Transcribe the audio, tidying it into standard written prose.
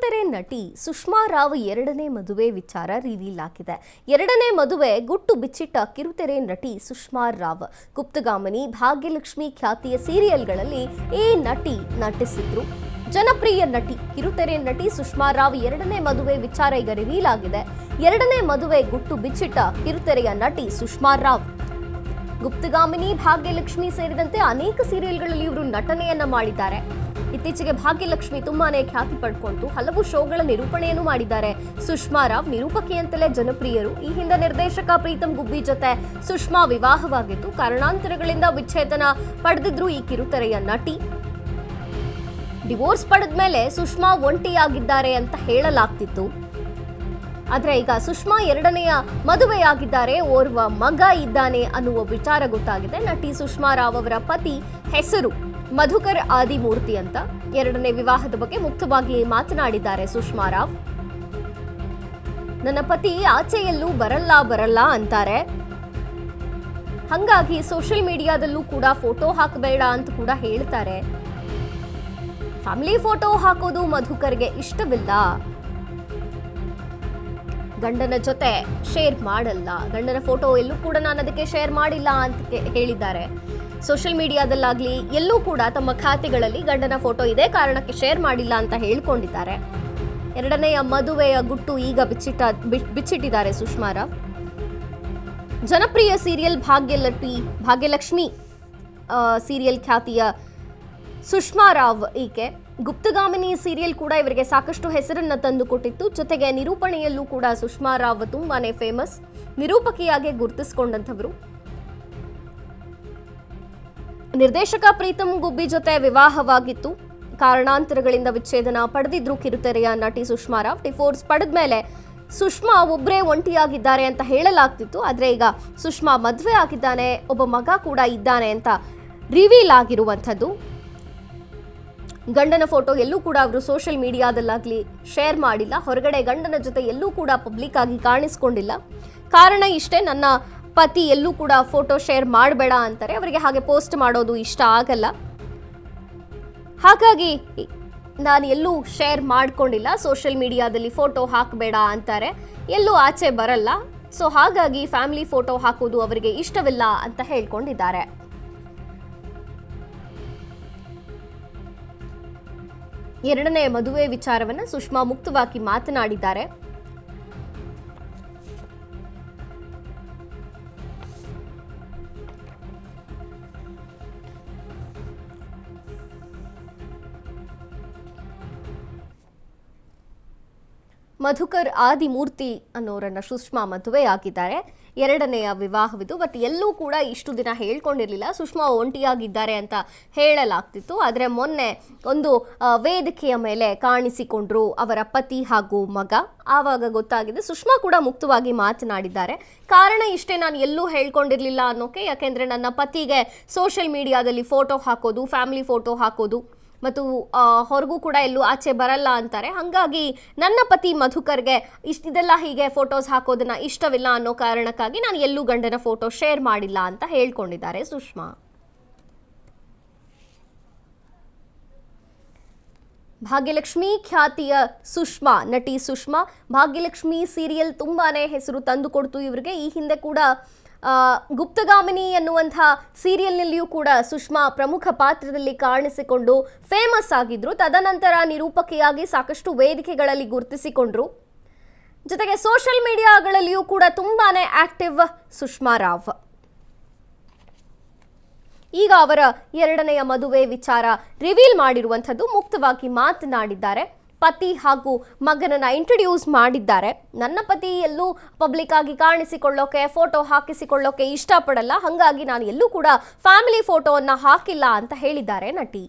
ಕಿರುತೆರೆ ನಟಿ ಸುಷ್ಮಾ ರಾವ್ ಎರಡನೇ ಮದುವೆ ವಿಚಾರ ರಿವೀಲ್ ಆಗಿದೆ. ಎರಡನೇ ಮದುವೆ ಗುಟ್ಟು ಬಿಚ್ಚಿಟ್ಟ ಕಿರುತೆರೆ ನಟಿ ಸುಷ್ಮಾ ರಾವ್ ಗುಪ್ತಗಾಮಿನಿ, ಭಾಗ್ಯಲಕ್ಷ್ಮಿ ಖ್ಯಾತಿಯ ಸೀರಿಯಲ್ಗಳಲ್ಲಿ ಈ ನಟಿ ನಟಿಸಿದ್ರು. ಜನಪ್ರಿಯ ನಟಿ ಕಿರುತೆರೆ ನಟಿ ಸುಷ್ಮಾ ರಾವ್ ಎರಡನೇ ಮದುವೆ ವಿಚಾರ ಈಗ ರಿವೀಲ್ ಆಗಿದೆ. ಎರಡನೇ ಮದುವೆ ಗುಟ್ಟು ಬಿಚ್ಚಿಟ್ಟ ಕಿರುತೆರೆಯ ನಟಿ ಸುಷ್ಮಾ ರಾವ್ ಗುಪ್ತಗಾಮಿನಿ, ಭಾಗ್ಯಲಕ್ಷ್ಮಿ ಸೇರಿದಂತೆ ಅನೇಕ ಸೀರಿಯಲ್ಗಳಲ್ಲಿ ಇವರು ನಟನೆಯನ್ನ ಮಾಡಿದ್ದಾರೆ. ಇತ್ತೀಚೆಗೆ ಭಾಗ್ಯಲಕ್ಷ್ಮಿ ತುಂಬಾನೇ ಖ್ಯಾತಿ ಪಡ್ಕೊಂಡು ಹಲವು ಶೋಗಳ ನಿರೂಪಣೆಯನ್ನು ಮಾಡಿದ್ದಾರೆ. ಸುಷ್ಮಾ ರಾವ್ ನಿರೂಪಕಿಯಂತಲೇ ಜನಪ್ರಿಯರು. ಈ ಹಿಂದೆ ನಿರ್ದೇಶಕ ಪ್ರೀತಮ್ ಗುಬ್ಬಿ ಜೊತೆ ಸುಷ್ಮಾ ವಿವಾಹವಾಗಿದ್ದು, ಕಾರಣಾಂತರಗಳಿಂದ ವಿಚ್ಛೇದನ ಪಡೆದಿದ್ರು ಈ ಕಿರುತೆರೆಯ ನಟಿ. ಡಿವೋರ್ಸ್ ಪಡೆದ ಮೇಲೆ ಸುಷ್ಮಾ ಒಂಟಿಯಾಗಿದ್ದಾರೆ ಅಂತ ಹೇಳಲಾಗ್ತಿತ್ತು. ಆದ್ರೆ ಈಗ ಸುಷ್ಮಾ ಎರಡನೆಯ ಮದುವೆಯಾಗಿದ್ದಾರೆ, ಓರ್ವ ಮಗ ಇದ್ದಾನೆ ಅನ್ನುವ ವಿಚಾರ ಗೊತ್ತಾಗಿದೆ. ನಟಿ ಸುಷ್ಮಾ ರಾವ್ ಅವರ ಪತಿ ಹೆಸರು ಮಧುಕರ್ ಆದಿಮೂರ್ತಿ ಅಂತ. ಎರಡನೇ ವಿವಾಹದ ಬಗ್ಗೆ ಮುಕ್ತವಾಗಿ ಮಾತನಾಡಿದ್ದಾರೆ ಸುಷ್ಮಾ ರಾವ್. ನನ್ನ ಪತಿ ಆಚೆಯಲ್ಲೂ ಬರಲ್ಲ ಅಂತಾರೆ. ಹಂಗಾಗಿ ಸೋಷಿಯಲ್ ಮೀಡಿಯಾದಲ್ಲೂ ಕೂಡ ಫೋಟೋ ಹಾಕಬೇಡ ಅಂತ ಕೂಡ ಹೇಳ್ತಾರೆ. ಫ್ಯಾಮಿಲಿ ಫೋಟೋ ಹಾಕೋದು ಮಧುಕರ್ಗೆ ಇಷ್ಟವಿಲ್ಲ, ಗಂಡನ ಜೊತೆ ಶೇರ್ ಮಾಡಲ್ಲ, ಗಂಡನ ಫೋಟೋ ಎಲ್ಲೂ ಕೂಡ ನಾನು ಅದಕ್ಕೆ ಶೇರ್ ಮಾಡಿಲ್ಲ ಅಂತ ಹೇಳಿದ್ದಾರೆ. ಸೋಷಿಯಲ್ ಮೀಡಿಯಾದಲ್ಲಾಗ್ಲಿ ಎಲ್ಲೂ ಕೂಡ ತಮ್ಮ ಖಾತೆಗಳಲ್ಲಿ ಗಂಡನ ಫೋಟೋ ಇದೇ ಕಾರಣಕ್ಕೆ ಶೇರ್ ಮಾಡಿಲ್ಲ ಅಂತ ಹೇಳ್ಕೊಂಡಿದ್ದಾರೆ. ಎರಡನೆಯ ಮದುವೆಯ ಗುಟ್ಟು ಈಗ ಬಿಚ್ಚಿಟ್ಟಿದ್ದಾರೆ ಸುಷ್ಮಾ ರಾವ್. ಜನಪ್ರಿಯ ಸೀರಿಯಲ್ ಭಾಗ್ಯಲಕ್ಷ್ಮಿ ಸೀರಿಯಲ್ ಖ್ಯಾತಿಯ ಸುಷ್ಮಾ ರಾವ್ ಈಕೆ. ಗುಪ್ತಗಾಮಿನಿ ಸೀರಿಯಲ್ ಕೂಡ ಇವರಿಗೆ ಸಾಕಷ್ಟು ಹೆಸರನ್ನ ತಂದು ಕೊಟ್ಟಿತ್ತು. ಜೊತೆಗೆ ನಿರೂಪಣೆಯಲ್ಲೂ ಕೂಡ ಸುಷ್ಮಾ ರಾವ್ ತುಂಬಾನೇ ಫೇಮಸ್, ನಿರೂಪಕಿಯಾಗಿ ಗುರುತಿಸಿಕೊಂಡಂಥವರು. ನಿರ್ದೇಶಕ ಪ್ರೀತಮ್ ಗುಬ್ಬಿ ಜೊತೆ ವಿವಾಹವಾಗಿತ್ತು. ಕಾರಣಾಂತರಗಳಿಂದ ವಿಚ್ಛೇದನ ಪಡೆದಿದ್ರು ಕಿರುತೆರೆಯ ನಟಿ ಸುಷ್ಮಾ ರಾವ್. ಡಿವೋರ್ಸ್ ಪಡೆದ ಮೇಲೆ ಸುಷ್ಮಾ ಒಬ್ಬರೇ ಒಂಟಿಯಾಗಿದ್ದಾರೆ ಅಂತ ಹೇಳಲಾಗ್ತಿತ್ತು. ಆದ್ರೆ ಈಗ ಸುಷ್ಮಾ ಮದುವೆ ಆಗಿದ್ದಾನೆ, ಒಬ್ಬ ಮಗ ಕೂಡ ಇದ್ದಾನೆ ಅಂತ ರಿವೀಲ್ ಆಗಿರುವಂಥದ್ದು. ಗಂಡನ ಫೋಟೋ ಎಲ್ಲೂ ಕೂಡ ಅವರು ಸೋಷಿಯಲ್ ಮೀಡಿಯಾದಲ್ಲಾಗ್ಲಿ ಶೇರ್ ಮಾಡಿಲ್ಲ. ಹೊರಗಡೆ ಗಂಡನ ಜೊತೆ ಎಲ್ಲೂ ಕೂಡ ಪಬ್ಲಿಕ್ ಆಗಿ ಕಾಣಿಸ್ಕೊಂಡಿಲ್ಲ. ಕಾರಣ ಇಷ್ಟೇ, ನನ್ನ ಪತಿ ಎಲ್ಲೂ ಕೂಡ ಫೋಟೋ ಶೇರ್ ಮಾಡಬೇಡ ಅಂತಾರೆ. ಅವರಿಗೆ ಹಾಗೆ ಪೋಸ್ಟ್ ಮಾಡೋದು ಇಷ್ಟ ಆಗಲ್ಲ, ಹಾಗಾಗಿ ನಾನು ಎಲ್ಲೂ ಶೇರ್ ಮಾಡ್ಕೊಂಡಿಲ್ಲ. ಸೋಷಿಯಲ್ ಮೀಡಿಯಾದಲ್ಲಿ ಫೋಟೋ ಹಾಕಬೇಡ ಅಂತಾರೆ, ಎಲ್ಲೂ ಆಚೆ ಬರಲ್ಲ. ಸೊ ಹಾಗಾಗಿ ಫ್ಯಾಮಿಲಿ ಫೋಟೋ ಹಾಕೋದು ಅವರಿಗೆ ಇಷ್ಟವಿಲ್ಲ ಅಂತ ಹೇಳ್ಕೊಂಡಿದ್ದಾರೆ. ಎರಡನೇ ಮದುವೆ ವಿಚಾರವನ್ನ ಸುಷ್ಮಾ ಮುಕ್ತವಾಗಿ ಮಾತನಾಡಿದ್ದಾರೆ. ಮಧುಕರ್ ಆದಿಮೂರ್ತಿ ಅನ್ನೋರನ್ನ ಸುಷ್ಮಾ ಮದುವೆಯಾಗಿದ್ದಾರೆ. ಎರಡನೆಯ ವಿವಾಹವಿದು. ಬಟ್ ಎಲ್ಲೂ ಕೂಡ ಇಷ್ಟು ದಿನ ಹೇಳ್ಕೊಂಡಿರಲಿಲ್ಲ, ಸುಷ್ಮಾ ಒಂಟಿಯಾಗಿದ್ದಾರೆ ಅಂತ ಹೇಳಲಾಗ್ತಿತ್ತು. ಆದರೆ ಮೊನ್ನೆ ಒಂದು ವೇದಿಕೆಯ ಮೇಲೆ ಕಾಣಿಸಿಕೊಂಡ್ರು ಅವರ ಪತಿ ಹಾಗೂ ಮಗ. ಆವಾಗ ಗೊತ್ತಾಗಿದೆ. ಸುಷ್ಮಾ ಕೂಡ ಮುಕ್ತವಾಗಿ ಮಾತನಾಡಿದ್ದಾರೆ. ಕಾರಣ ಇಷ್ಟೇ, ನಾನು ಎಲ್ಲೂ ಹೇಳ್ಕೊಂಡಿರಲಿಲ್ಲ ಅನ್ನೋಕೆ. ಯಾಕೆಂದರೆ ನನ್ನ ಪತಿಗೆ ಸೋಷಿಯಲ್ ಮೀಡಿಯಾದಲ್ಲಿ ಫೋಟೋ ಹಾಕೋದು, ಫ್ಯಾಮಿಲಿ ಫೋಟೋ ಹಾಕೋದು ಮತ್ತು ಹೊರಗೂ ಕೂಡ ಎಲ್ಲೂ ಆಚೆ ಬರಲ್ಲ ಅಂತಾರೆ. ಹಾಗಾಗಿ ನನ್ನ ಪತಿ ಮಧುಕರ್ಗೆ ಇದೆಲ್ಲ ಹೀಗೆ ಫೋಟೋಸ್ ಹಾಕೋದನ್ನ ಇಷ್ಟವಿಲ್ಲ ಅನ್ನೋ ಕಾರಣಕ್ಕಾಗಿ ನಾನು ಎಲ್ಲೂ ಗಂಡನ ಫೋಟೋ ಶೇರ್ ಮಾಡಿಲ್ಲ ಅಂತ ಹೇಳ್ಕೊಂಡಿದ್ದಾರೆ ಸುಷ್ಮಾ. ಭಾಗ್ಯಲಕ್ಷ್ಮಿ ಖ್ಯಾತಿಯ ನಟಿ ಸುಷ್ಮಾ. ಭಾಗ್ಯಲಕ್ಷ್ಮಿ ಸೀರಿಯಲ್ ತುಂಬಾನೇ ಹೆಸರು ತಂದು ಕೊಡ್ತು ಇವರಿಗೆ. ಈ ಹಿಂದೆ ಕೂಡ ಗುಪ್ತಗಾಮಿನಿ ಎನ್ನುವಂಥ ಸೀರಿಯಲ್ನಲ್ಲಿಯೂ ಕೂಡ ಸುಷ್ಮಾ ಪ್ರಮುಖ ಪಾತ್ರದಲ್ಲಿ ಕಾಣಿಸಿಕೊಂಡು ಫೇಮಸ್ ಆಗಿದ್ರು. ತದನಂತರ ನಿರೂಪಕಿಯಾಗಿ ಸಾಕಷ್ಟು ವೇದಿಕೆಗಳಲ್ಲಿ ಗುರುತಿಸಿಕೊಂಡ್ರು. ಜೊತೆಗೆ ಸೋಷಿಯಲ್ ಮೀಡಿಯಾಗಳಲ್ಲಿಯೂ ಕೂಡ ತುಂಬಾನೇ ಆಕ್ಟಿವ್ ಸುಷ್ಮಾ ರಾವ್. ಈಗ ಅವರ ಎರಡನೆಯ ಮದುವೆ ವಿಚಾರ ರಿವೀಲ್ ಮಾಡಿರುವಂಥದ್ದು. ಮುಕ್ತವಾಗಿ ಮಾತನಾಡಿದ್ದಾರೆ. ಪತಿ ಹಾಗೂ ಮಗನನ್ನ ಇಂಟ್ರೊಡ್ಯೂಸ್ ಮಾಡಿದ್ದಾರೆ. ನನ್ನ ಪತಿ ಎಲ್ಲೂ ಪಬ್ಲಿಕ್ ಆಗಿ ಕಾಣಿಸಿಕೊಳ್ಳೋಕೆ, ಫೋಟೋ ಹಾಕಿಸಿಕೊಳ್ಳೋಕೆ ಇಷ್ಟಪಡಲ್ಲ, ಹಾಗಾಗಿ ನಾನು ಎಲ್ಲೂ ಕೂಡ ಫ್ಯಾಮಿಲಿ ಫೋಟೋವನ್ನು ಹಾಕಿಲ್ಲ ಅಂತ ಹೇಳಿದ್ದಾರೆ ನಟಿ.